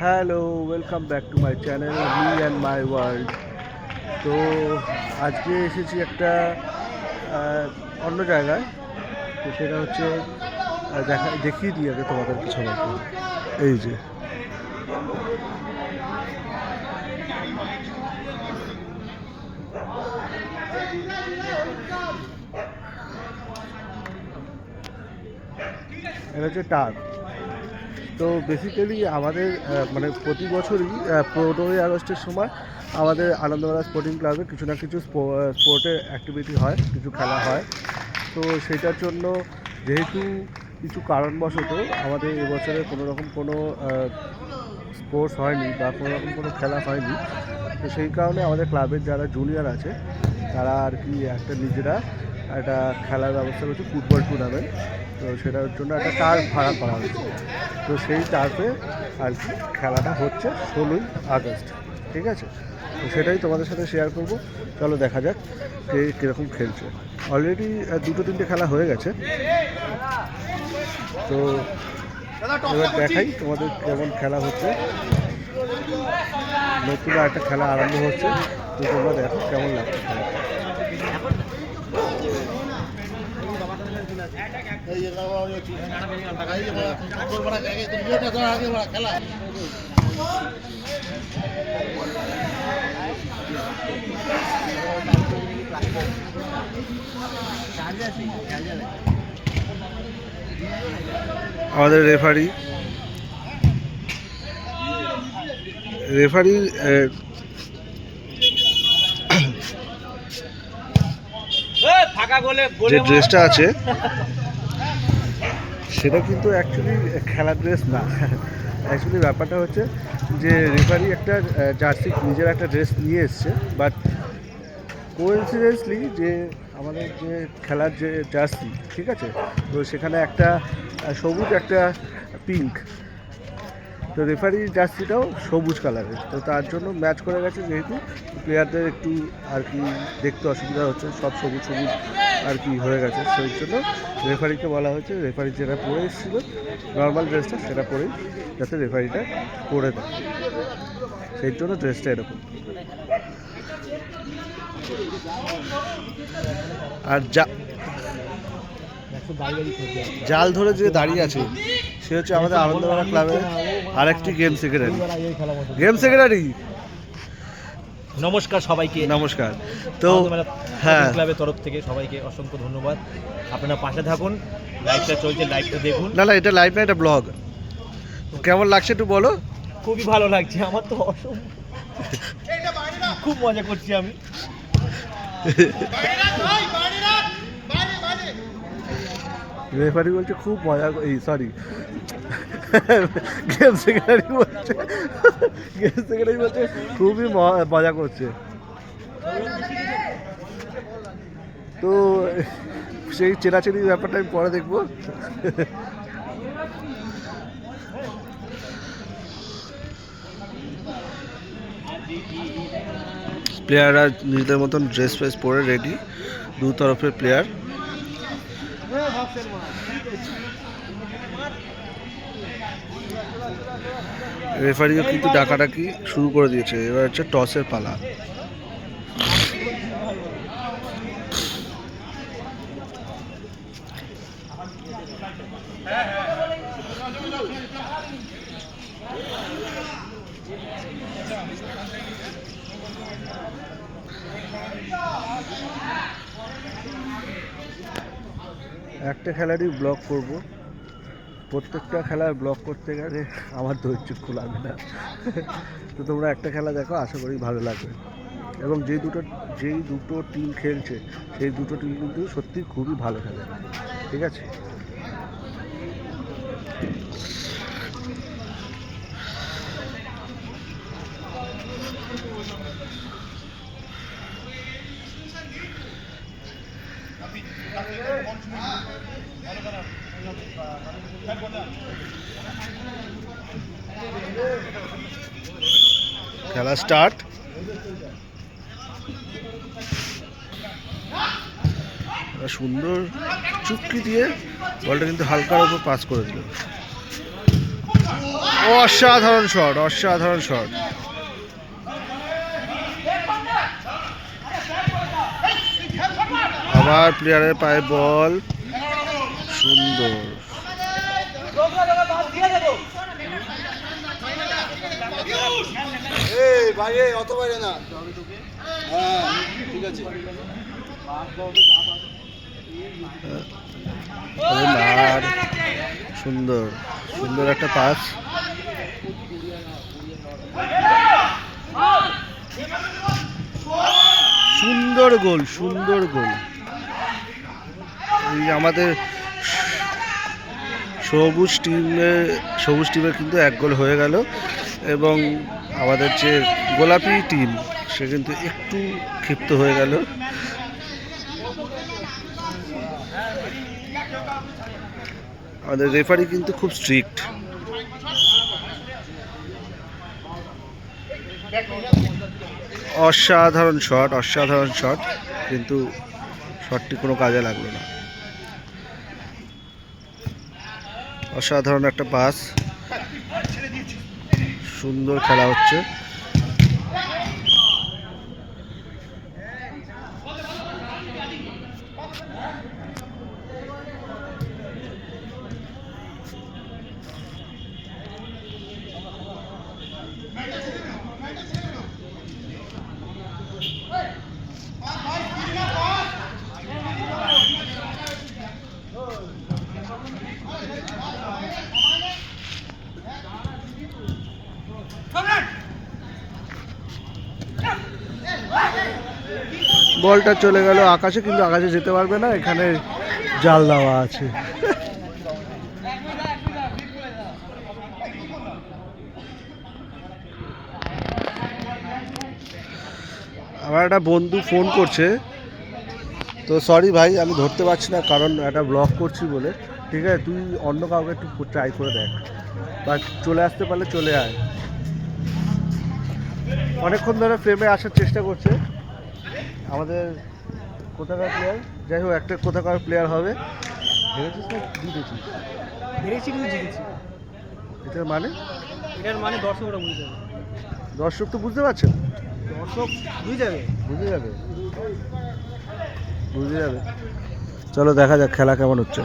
Hello, welcome back to my channel me and my world. তো আজকে এসেছি একটা অন্য জায়গায়। তো সেটা হচ্ছে দেখিয়ে দিই আগে তোমাদেরকে সবাইকে। এই যে এটা হচ্ছে টার্ফ। তো বেসিক্যালি আমাদের মানে প্রতি বছরই 15ই আগস্টের সময় আমাদের আনন্দমেলা স্পোর্টিং ক্লাবে কিছু না কিছু স্পোর্টের অ্যাক্টিভিটি হয়, কিছু খেলা হয়। তো সেটার জন্য যেহেতু কিছু কারণবশত আমাদের এবছরে কোনো স্পোর্টস হয়নি বা কোনো রকম কোনো খেলা হয়নি। তো সেই কারণে আমাদের ক্লাবের যারা জুনিয়র আছে তারা আর কি একটা নিজেরা একটা খেলার ব্যবস্থা করছে, ফুটবল টুর্নামেন্ট। তো সেটার জন্য একটা টার্ফ ভাড়া করা হয়েছে। তো সেই টার্ফে আর কি খেলাটা হচ্ছে 16ই আগস্ট, ঠিক আছে? তো সেটাই তোমাদের সাথে শেয়ার করব। চলো দেখা যাক কে কীরকম খেলছে। অলরেডি 2-3টে খেলা হয়ে গেছে। তো এবার দেখাই তোমাদের কেমন খেলা হচ্ছে। নতুন একটা খেলা আরম্ভ হচ্ছে, তো তোমরা দেখো কেমন লাগছে খেলাটা। আমাদের রেফারি যে ড্রেসটা আছে সেটা কিন্তু অ্যাকচুয়ালি খেলার ড্রেস না। অ্যাকচুয়ালি ব্যাপারটা হচ্ছে যে রেফারি একটা জার্সি নিজের একটা ড্রেস নিয়ে এসছে, বাট কোইন্সিডেন্সলি যে আমাদের যে খেলার যে জার্সি, ঠিক আছে, তো সেখানে একটা সবুজ একটা পিঙ্ক, তো রেফারির জার্সিটাও সবুজ কালারের। তো তার জন্য ম্যাচ করে গেছে, যেহেতু প্লেয়ারদের একটু আর কি দেখতে অসুবিধা হচ্ছে, সব সবুজ সবুজ আর কি হয়ে গেছে। সেই জন্য রেফারিকে বলা হয়েছে রেফারি যেটা পরে এসেছিল নর্মাল ড্রেসটা সেটা পরেই যাতে রেফারিটা করে দেয়, সেই জন্য ড্রেসটা এরকম। আর জাল ধরে যে দাঁড়িয়ে আছে সে হচ্ছে আমাদের আনন্দমেলা ক্লাবের আরেকটি গেম সেক্রেটারি। নমস্কার সবাইকে। নমস্কার। তো হ্যাঁ, ক্লাবের তরফ থেকে সবাইকে অসংখ্য ধন্যবাদ। আপনারা পাশে থাকুন, লাইভটা চলছে, লাইভটা দেখুন। না, এটা লাইভ না, এটা ব্লগ। কেমন লাগছে একটু বলো। খুবই ভালো লাগছে আমার তো, খুব মজা করছি আমি। রেফারি বলছে খুব মজা, সরি গেম সেক্রেটারি বলছে খুবই মজা করছে। তো সেই চেনাচেনি ব্যাপারটা আমি পরে দেখবো। প্লেয়াররা নিজেদের মতন ড্রেস ফ্রেস পরে রেডি, দু তরফের প্লেয়ার। রেফারিও কিন্তু ডাকাডাকি শুরু করে দিয়েছে। এবার হচ্ছে টসের পালা। একটা খেলারই ব্লগ করব, প্রত্যেকটা খেলার ব্লগ করতে গেলে আমার ধৈর্য লাগবে না। তো তোমরা একটা খেলা দেখো, আশা করি ভালো লাগবে। এবং যেই দুটো টিম খেলছে সেই দুটো টিম কিন্তু সত্যি খুবই ভালো খেলে, ঠিক আছে? খেলা স্টার্ট। সুন্দর চুক্তি দিয়ে বলটা কিন্তু হালকার উপর পাস করে দিল। অসাধারণ শট, অসাধারণ শট। আবার প্লেয়ারের পায়ে বল, সুন্দর। অত বাইরে না, হ্যাঁ ঠিক আছে। সুন্দর সুন্দর একটা পাস, সুন্দর গোল, সুন্দর গোল। এই আমাদের সবুজ টিমের কিন্তু 1 গোল হয়ে গেল, এবং আমাদের যে গোলাপি টিম সে কিন্তু একটু ক্ষিপ্ত হয়ে গেল। আমাদের রেফারি কিন্তু খুব স্ট্রিক্ট। অসাধারণ শট, অসাধারণ শট, কিন্তু শটটি কোনো কাজে লাগলো না। অসাধারণ একটা পাস, সুন্দর খেলা হচ্ছে। বলটা চলে গেল আকাশে, কিন্তু আকাশে যেতে পারবে না, এখানে জাল দেওয়া আছে। আমার একটা বন্ধু ফোন করছে, তো সরি ভাই আমি ধরতে পারছি না, কারণ একটা ব্লগ করছি বলে। ঠিক আছে, তুই অন্য কাউকে একটু ট্রাই করে দেখ, বা চলে আসতে পারলে চলে আয়। অনেকক্ষণ ধরে ফ্রেমে আসার চেষ্টা করছে আমাদের কোথাকার প্লেয়ার, যাই হোক একটা কোথাকার প্লেয়ার হবে। হেরেছিস না জিতেছিস? হেরেছি কিন্তু জিতেছি। এটার মানে? এটার মানে দর্শকরা বুঝে যাবে। দর্শক তো বুঝতে পারছেন, দর্শক বুঝে যাবে। বুঝে যাবে, বুঝে যাবে। চলো দেখা যাক খেলা কেমন হচ্ছে।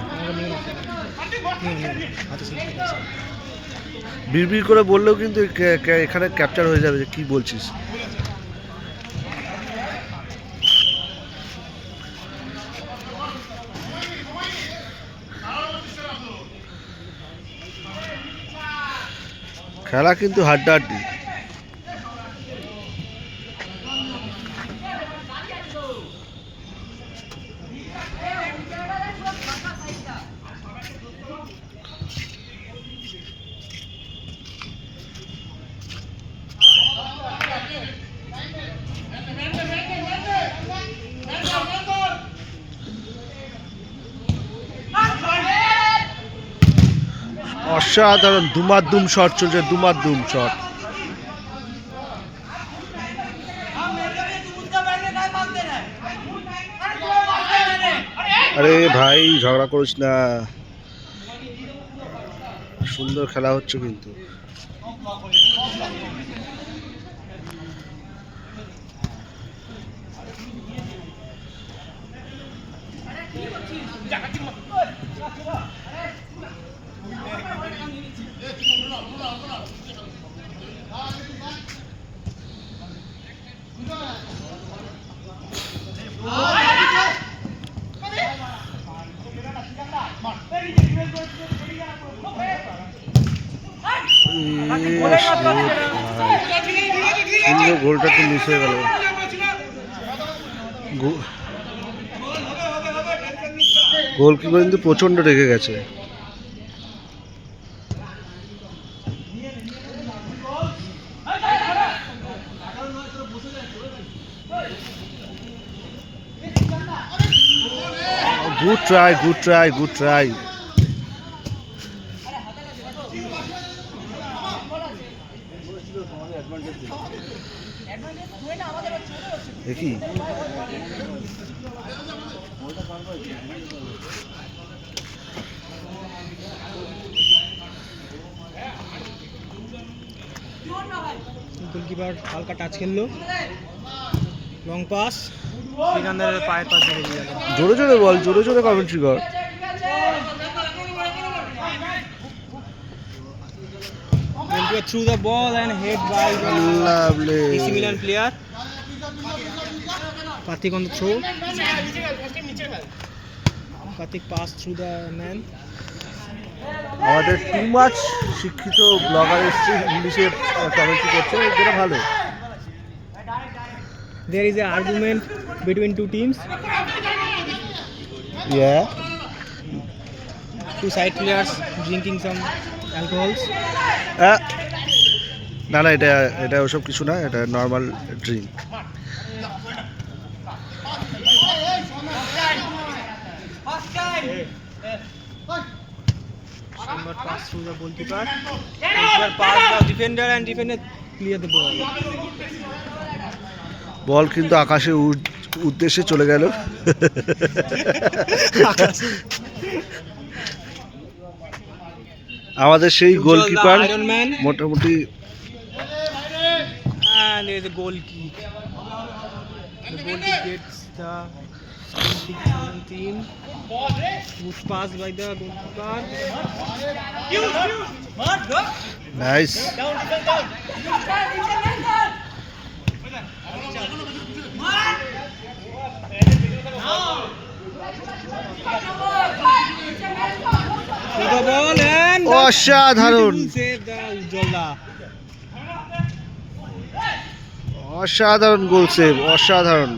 বিড়বিড় করে বললেও কিন্তু এখানে ক্যাপচার হয়ে যাবে যে কি বলছিস। খেলা কিন্তু হাড্ডাহাড্ডি। অসাধারণ দুমাদ্দুম শট চলছে, দুমাদ্দুম শট। আরে ভাই ঝগড়া করিস না, সুন্দর খেলা হচ্ছে কিন্তু। সুন্দর গোলটা তো মিস হয়ে গেল। গোলকিপার কিন্তু প্রচন্ড রেগে গেছে। Good try, good try, good try. দেখি গোলকিপার হালকা টাচ খেললো, লং পাস, সিকান্দারের পায়ের পাশে বেরিয়ে গেল। জোরে জোরে বল, জোরে জোরে কমেন্ট্রি কর। Goalkeeper threw the ball and hit by the Lovely. AC Milan player. Karthik on the throw. Karthik passed through the man. আমাদের টু মাচ শিক্ষিত ব্লগার এসছে, ইংলিশে কমেন্ট্রি করছে, যেটা ভালো। There is an argument between two teams. Yeah. Two side players drinking some alcohols. না না, এটা এটা ওসব কিছু না, এটা normal drink. Somewhat pass through the goalkeeper. Goalkeeper pass the defender and defender clear the ball. বল কিন্তু আকাশে উদ্দেশ্যে চলে গেল। আমাদের সেই গোলকিপার Iron Man. মোটামুটি And there is a goal kick. The goal kick gets the team. Good pass by the goalkeeper. Nice. To the ball and the অসাধারণ, beautiful save the Ujjwala. অসাধারণ গোল সেভ, অসাধারণ।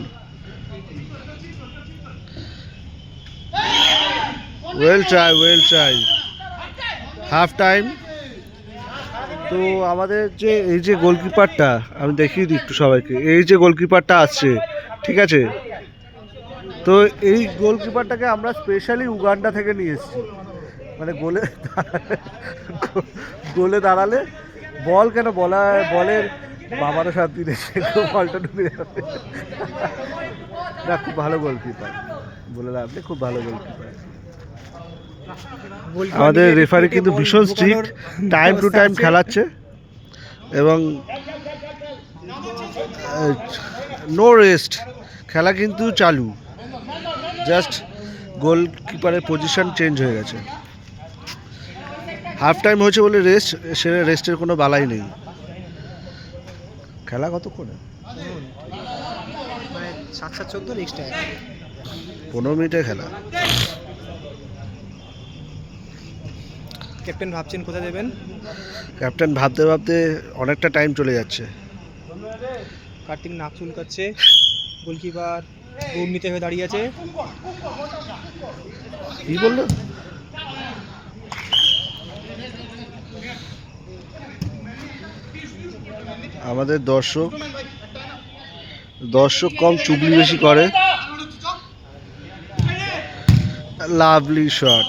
Well try, well try. Half time. তো আমাদের যে এই যে গোলকিপারটা, আমি দেখিয়ে দিই একটু সবাইকে, এই যে গোলকিপারটা আসছে, ঠিক আছে, তো এই গোলকিপারটাকে আমরা স্পেশালি উগান্ডা থেকে নিয়ে এসেছি। মানে গোলে দাঁড়ালে বল কেন বলের বাবারও শান্তি নেই, বলটা ঢুকে যাবে। না, খুব ভালো গোলকিপার, বলে আপনি খুব ভালো গোলকিপার। আমাদের রেফারি কিন্তু ভীষণ স্ট্রিক্ট, টাইম টু টাইম খেলাচ্ছে এবং নো রেস্ট, খেলা কিন্তু চালু, জাস্ট গোলকিপারের পজিশন চেঞ্জ হয়ে গেছে। হাফ টাইম হয়েছে বলে রেস্ট, সে রেস্টের কোনো বালাই নেই। খেলা কতক্ষণে? মানে 7-14 এক্সট্রা 15 মিনিটের খেলা। ক্যাপ্টেন ভাবছেন কোথায় দেবেন। ক্যাপ্টেন ভাবতে ভাবতে অনেকটা টাইম চলে যাচ্ছে। কার্তিক নাক চুলকাচ্ছে, গোলকিপার গোল নিতে হয়ে দাঁড়িয়ে আছে। কি বললো? আমাদের দর্শক কম, চুগলি বেশি করে। Lovely shot.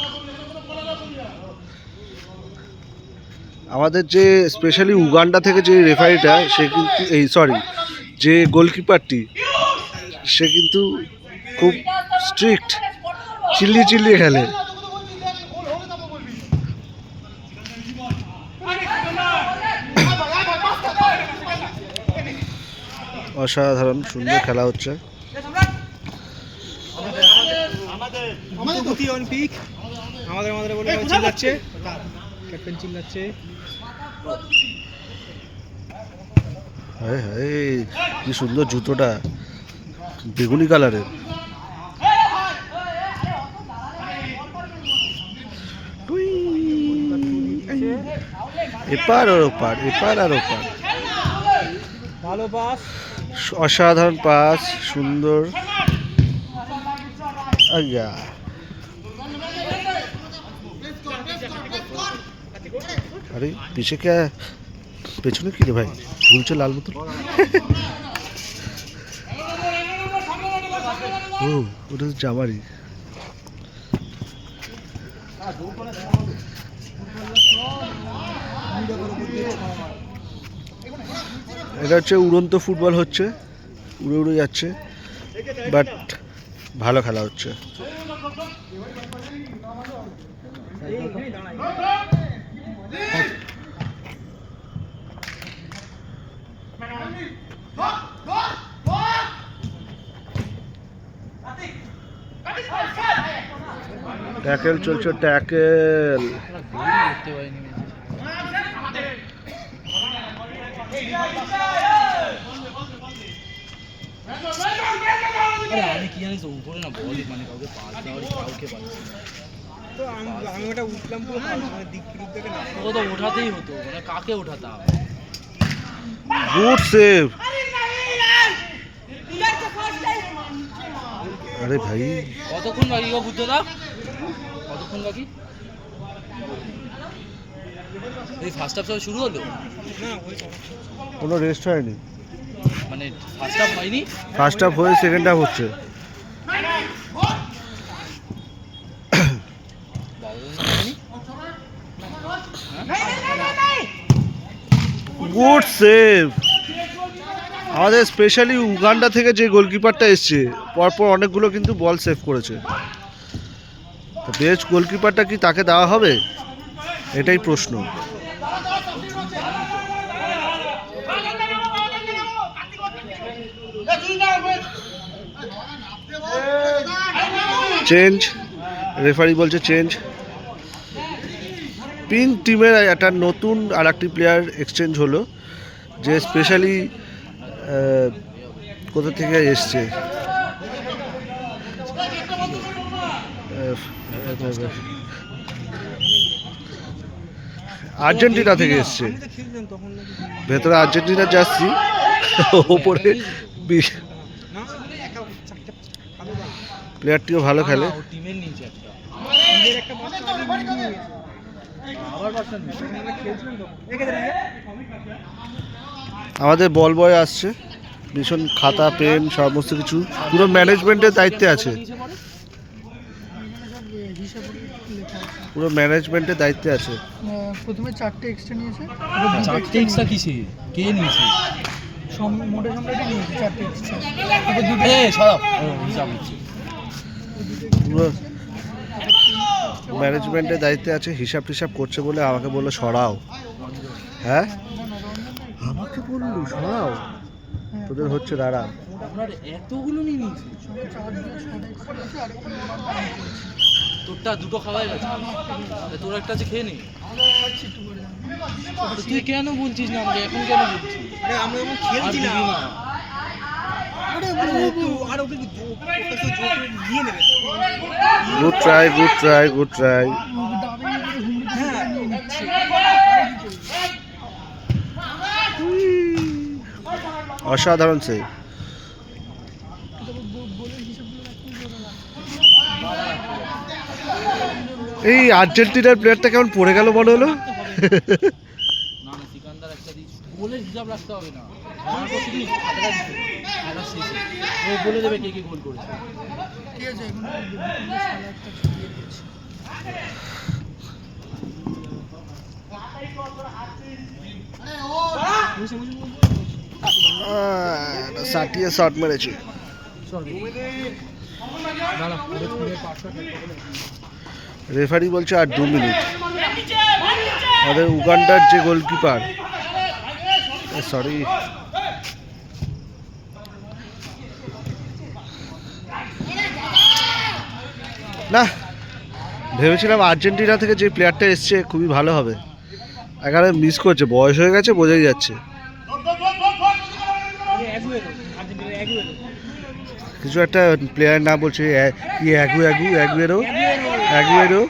আমাদের যে স্পেশালি উগান্ডা থেকে যে রেফারিটা, সে কিন্তু যে গোলকিপারটি, সে কিন্তু খুব স্ট্রিক্ট, চিল্লিয়ে খেলে। অসাধারণ সুন্দর খেলা হচ্ছে। আমাদের বলে চিল্লাচ্ছে, ক্যাপ্টেন চিল্লাচ্ছে। হ্যাঁ হ্যাঁ, কি সুন্দর জুতোটা, বেগুনি কালারের। এপার আর ওপার, এপার আর ওপার। ভালো পাস, অসাধারণ পাস, সুন্দর। আজ্ঞা, আরে পিছে কে, পেছনে কি রে ভাই, ঝুলছে লাল মতো। ও, ওটা তো জামারি। এটা হচ্ছে উড়ন্ত ফুটবল হচ্ছে, উড়ে উড়ে যাচ্ছে, বাট ভালো খেলা হচ্ছে। ট্যাকেল চলছে, ট্যাকেল। আমি কি জানিস উপরে না বলই মানে কাউকে পাস দেওয়ারই কাউকে পাচ্ছি তো আমি ওটা উঠলাম পুরো মানে দিক বিরুদ্ধে না, ও তো ওঠাতেই হতো মানে কাকে ওঠাতাম। Good save. আরে ভাই কতক্ষণ বাকি গো বুদ্ধদা, কতক্ষণ বাকি? এই ফার্স্ট হাফ সবে শুরু হলো, কোনো রেস্ট হয়নি। মানে ফার্স্ট হাফ হয়নি, ফার্স্ট হাফ হয়ে সেকেন্ড হাফ হচ্ছে। Good save. আমাদের স্পেশালি উগান্ডা থেকে যে গোলকিপারটা এসছে পরপর অনেকগুলো কিন্তু বল সেভ করেছে। তো বেস্ট গোলকিপারটা কি তাকে দেওয়া হবে, এটাই প্রশ্ন। চেঞ্জ, রেফারি বলছে চেঞ্জ। পিঙ্ক টিমের একটা নতুন আর একটি প্লেয়ার এক্সচেঞ্জ হলো, যে স্পেশালি কোথা থেকে এসছে, আর্জেন্টিনা থেকে এসছে। আমি তো খেলছিলাম তখন নাকি ভেতরে আর্জেন্টিনার জার্সি, ওপরে না একা চারটে ভালো দাম প্লেয়ারটিও ভালো খেলে। ও টিমের নিচে একটা নিজের একটা বাচ্চা আগে নিয়ে নিয়েছে। আবার বাচ্চা আমরা খেলছিলাম তখন রেখে দে রেখে আমাদের বল বয় আসছে, ভীষণ খাতা পেন সমস্ত কিছু পুরো ম্যানেজমেন্টের দায়িত্বে আছে, পুরো ম্যানেজমেন্টের দায়িত্বে আছে। প্রথমে 4টে এক্সট্রা নিয়েছে, চারটে এক্সট্রা কিসে কে নিয়েছে? মোটে সম্রাটই নিয়েছে 4টে এক্সট্রা। এ সরব হিসাব হচ্ছে পুরো ম্যানেজমেন্টের দায়িত্বে আছে, হিসাব টিসাব করছে বলে আমাকে বললো সরাও। হ্যাঁ আমাকে বললো সরাও, তোদের হচ্ছে দাঁড়া। আপনার এতগুলো নিয়ে নিয়েছে, তোরটা দুটো খাওয়াই গেছে, তোর একটা আছে খেয়ে নে। তো তুই কেন বলছিস না আমাকে এখন, কেন বলছিস? আরে আমরা যখন আর দিবি খেলছিলাম না। আরে বাবু আর ওকে দিয়ে নেবে। Good try, good try, good try. অসাধারণ সেভ। এই আর্জেন্টিনার প্লেয়ারটা কেমন পড়ে গেল মনে হলো। না না সিকান্দার একটা দিস, গোলের হিসাব রাখতে হবে না, আমার কাছে কি খাতাটা দিতে খেলা শেষে ও বলে দেবে কে কে গোল করেছে। ঠিক আছে, এখন সাটিয়ে শট মেরেছে। রেফারি বলছে আর 2 মিনিট। আমাদের উগান্ডার যে গোলকিপার, সরি না, ভেবেছিলাম আর্জেন্টিনা থেকে যে প্লেয়ারটা এসছে খুবই ভালো হবে, এখানে মিস করছে, বয়স হয়ে গেছে বোঝাই যাচ্ছে। কিছু একটা প্লেয়ার নাম বলছে কি, অ্যাগুয়েরো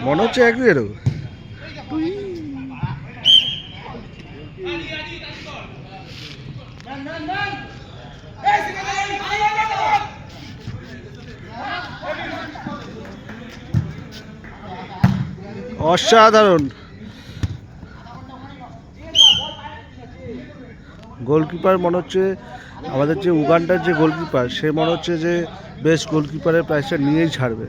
মনে হচ্ছে অ্যাগুয়েরো। অসাধারণ গোলকিপার, মনে হচ্ছে আমাদের যে উগান্ডার যে গোলকিপার সে মনে হচ্ছে যে বেস্ট গোলকিপারের প্রাইসটা নিয়েই ছাড়বে।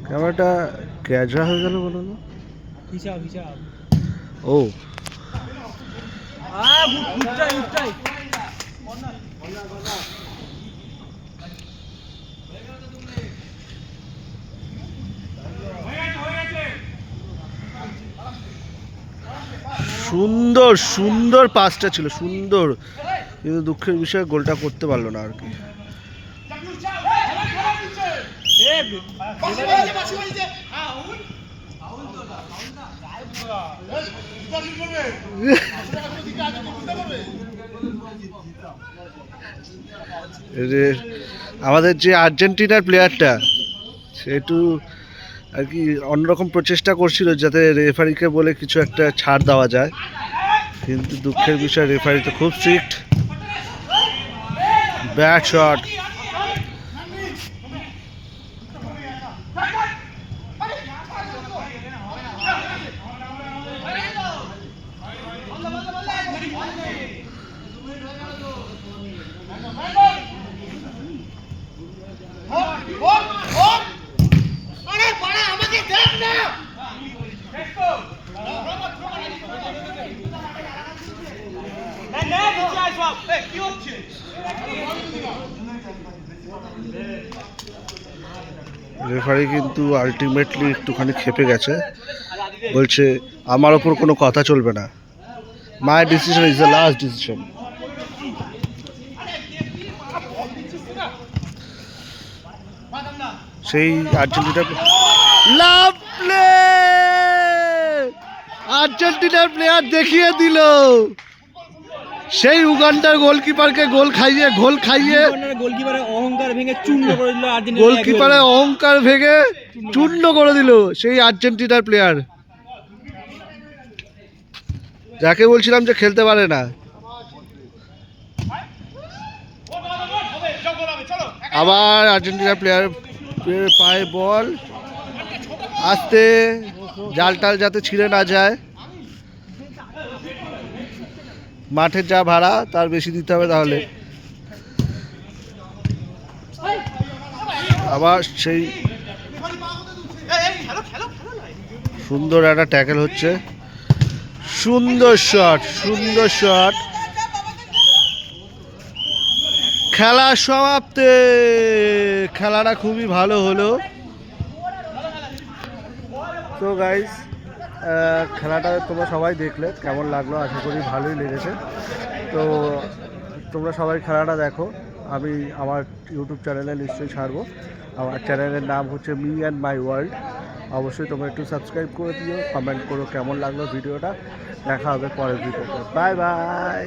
ক্যামেরাটা ক্যাজরা হয়ে গেল বলো না। হিসাব হিসাব ও উঠটাই সুন্দর সুন্দর পাসটা ছিল, সুন্দর, কিন্তু দুঃখের বিষয় গোলটা করতে পারলো না আর কি। আমাদের যে আর্জেন্টিনার প্লেয়ারটা সে একটু আর কি অন্যরকম প্রচেষ্টা করছিল যাতে রেফারিকে বলে কিছু একটা ছাড় দেওয়া যায়, কিন্তু দুঃখের বিষয় রেফারি তো খুব স্ট্রিক্ট। ব্যাড শট, রেফারি কিন্তু আলটিমেটলি একটুখানি খেপে গেছে, বলছে আমার ওপর কোনো কথা চলবে না, my decision is the last decision. সেই আর্জেন্টিনা লাভ প্লে, আর্জেন্টিনার প্লেয়ার দেখিয়ে দিল, সেই উগান্ডার গোলকিপারকে গোল খাইয়ে গোলকিপারের অহংকার ভেঙে চূর্ণ করে দিল আর্জেন্টিনা, গোলকিপারের অহংকার ভেঙে চূর্ণ করে দিল সেই আর্জেন্টিনার প্লেয়ার, যাকে বলছিলাম যে খেলতে পারে না। আবার আর্জেন্টিনার প্লেয়ার পায়ে বল, আস্তে, জাল টাল যাতে ছিঁড়ে না যায়, মাঠের যা ভাড়া তার বেশি দিতে হবে তাহলে। আবার সেই সুন্দর একটা ট্যাকেল হচ্ছে, সুন্দর শট, সুন্দর শট, খেলা সমাপ্তে। খেলাটা খুবই ভালো হলো। তো গাইস, খেলাটা তোমরা সবাই দেখলে, কেমন লাগলো? আশা করি ভালোই লেগেছে। তো তোমরা সবাই খেলাটা দেখো, আমি আমার ইউটিউব চ্যানেলে নিশ্চয়ই ছাড়বো। আমার চ্যানেলের নাম হচ্ছে মি অ্যান্ড মাই ওয়ার্ল্ড। অবশ্যই তোমরা একটু সাবস্ক্রাইব করে দিও, কমেন্ট করো কেমন লাগলো ভিডিওটা। দেখা হবে পরের ভিডিওতে। Bye bye.